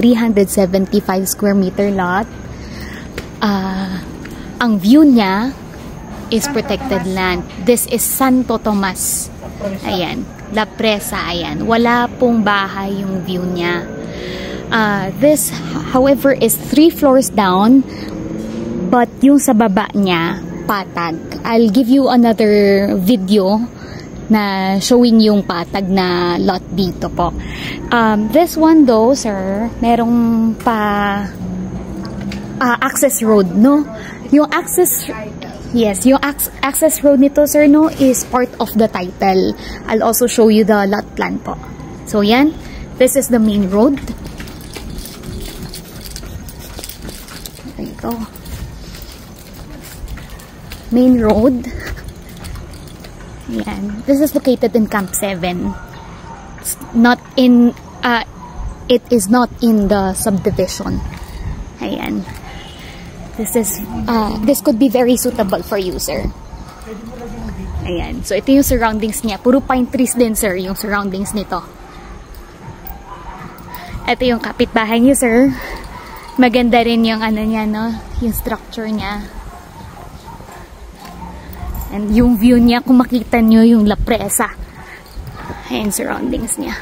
375 square meter lot. Ang view niya is protected land. This is Santo Tomas. Ayan. La Presa. Ayan. Wala pong bahay yung view niya. This, however, is 3 floors down. But yung sa baba niya, patag. I'll give you another video na showing yung patag na lot dito po. This one though, sir, merong pa access road, no? Yung access, yes, yung access road nito, sir, no, is part of the title. I'll also show you the lot plan po. So, yan. This is the main road. Ito. Main road. Yan. This is located in Camp 7. It's not in, it is not in the subdivision. Ayan. This could be very suitable for you, sir. Ayan. So, ito yung surroundings niya. Puro pine trees din, sir, yung surroundings nito. Ito yung kapitbahay niyo, sir. Maganda rin yung ano niya, no? Yung structure niya. And yung view niya, kung makita nyo yung La Presa. Ayan, surroundings niya.